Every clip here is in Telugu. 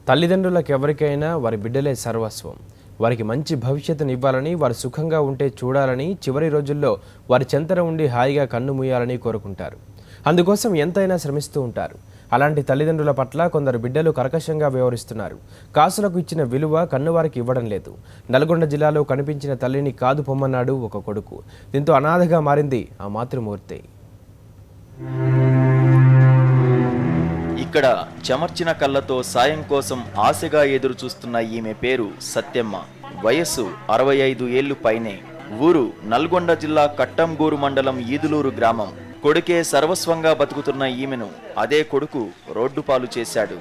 తల్లిదండ్రులకు ఎవరికైనా వారి బిడ్డలే సర్వస్వం. వారికి మంచి భవిష్యత్తును ఇవ్వాలని, వారు సుఖంగా ఉంటే చూడాలని, చివరి రోజుల్లో వారి చెంతన ఉండి హాయిగా కన్ను మూయాలని కోరుకుంటారు. అందుకోసం ఎంతైనా శ్రమిస్తూ ఉంటారు. అలాంటి తల్లిదండ్రుల పట్ల కొందరు బిడ్డలు కర్కశంగా వ్యవహరిస్తున్నారు. కాసులకు ఇచ్చిన విలువ కన్నువారికి ఇవ్వడం లేదు. నల్గొండ జిల్లాలో కనిపించిన తల్లిని కాదు పొమ్మన్నాడు ఒక కొడుకు. దీంతో అనాథగా మారింది ఆ మాతృమూర్తి. ఇక్కడ చెమర్చిన కళ్ళతో సాయం కోసం ఆశగా ఎదురు చూస్తున్న ఈమె పేరు సత్యమ్మ. వయస్సు 65 ఏళ్లు పైనే. ఊరు నల్గొండ జిల్లా కట్టంగూరు మండలం ఈదులూరు గ్రామం. కొడుకే సర్వస్వంగా బతుకుతున్న ఈమెను అదే కొడుకు రోడ్డుపాలు చేశాడు.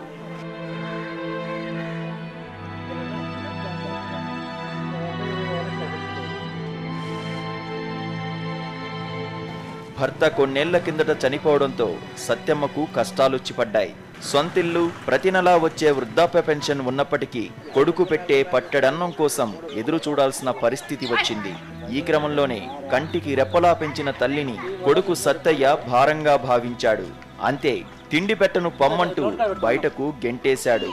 భర్త కొన్నేళ్ల కిందట చనిపోవడంతో సత్యమ్మకు కష్టాలొచ్చి పడ్డాయి. సొంతిల్లు, ప్రతి నెలా వచ్చే వృద్ధాప్య పెన్షన్ ఉన్నప్పటికీ కొడుకు పెట్టే పట్టెడన్నం కోసం ఎదురు చూడాల్సిన పరిస్థితి వచ్చింది. ఈ క్రమంలోనే కంటికి రెప్పలా పెంచిన తల్లిని కొడుకు సత్తయ్య భారంగా భావించాడు. అంతే, తిండి పెట్టను పొమ్మంటూ బయటకు గెంటేశాడు.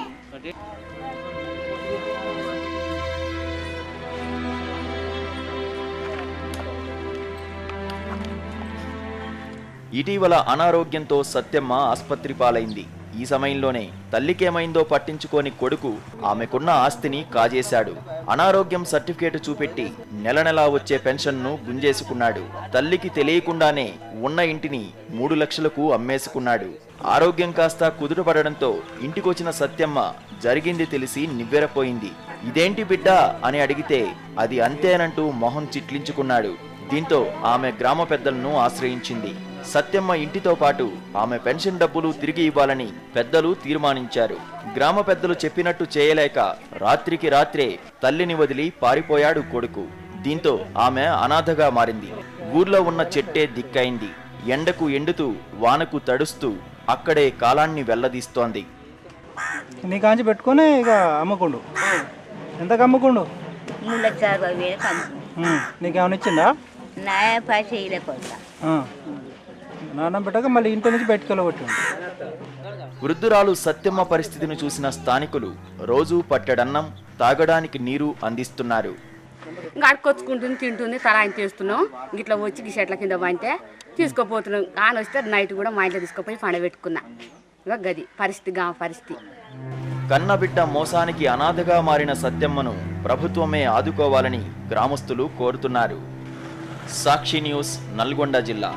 ఇటీవల అనారోగ్యంతో సత్యమ్మ ఆస్పత్రి పాలైంది. ఈ సమయంలోనే తల్లికేమైందో పట్టించుకోని కొడుకు ఆమెకున్న ఆస్తిని కాజేశాడు. అనారోగ్యం సర్టిఫికేట్ చూపెట్టి నెల నెలా వచ్చే పెన్షన్ను గుంజేసుకున్నాడు. తల్లికి తెలియకుండానే ఉన్న ఇంటిని 3 లక్షలకు అమ్మేసుకున్నాడు. ఆరోగ్యం కాస్త కుదుటపడడంతో ఇంటికొచ్చిన సత్యమ్మ జరిగింది తెలిసి నివ్వెరపోయింది. ఇదేంటి బిడ్డ అని అడిగితే అది అంతేనంటూ మొహం చిట్లించుకున్నాడు. దీంతో ఆమె గ్రామ పెద్దలను ఆశ్రయించింది. సత్యమ్మ ఇంటితో పాటు ఆమె పెన్షన్ డబ్బులు తిరిగి ఇవ్వాలని పెద్దలు తీర్మానించారు. గ్రామ పెద్దలు చెప్పినట్టు చేయలేక రాత్రికి రాత్రే తల్లిని వదిలి పారిపోయాడు కొడుకు. దీంతో ఆమె అనాథగా మారింది. ఊర్లో ఉన్న చెట్టే దిక్కైంది. ఎండకు ఎండుతూ వానకు తడుస్తూ అక్కడే కాలాన్ని వెల్లదీస్తోంది. నీ కాంచి పెట్టుకుని ఇక అమ్ముకుండు. ఎంతకు అమ్ముకుండు? 3,60,000 నీకేమైనా ఇచ్చిందా? నా నాన్న పెట్టక మళ్ళీ ఇంటి నుంచి బయటకు వెళ్ళగొట్టిండు. వృద్ధురాలు సత్యమ్మ పరిస్థితిని చూసిన స్థానికులు రోజూ పట్టెడన్నం, తాగడానికి నీరు అందిస్తున్నారు. అడుకొచ్చుకుంటుంది, తింటుంది, తరాయి చేస్తున్నాం. ఇట్లా వచ్చి చెట్ల కింద పంటే తీసుకోపోతున్నాం. ఆన వస్తే నైట్ కూడా మా ఇంట్లో తీసుకుపోయి పండబెట్టుకున్నా. ఇక గది పరిస్థితి. కన్నబిడ్డ మోసానికి అనాథగా మారిన సత్యమ్మను ప్రభుత్వమే ఆదుకోవాలని గ్రామస్తులు కోరుతున్నారు. సాక్షి న్యూస్, నల్గొండ జిల్లా.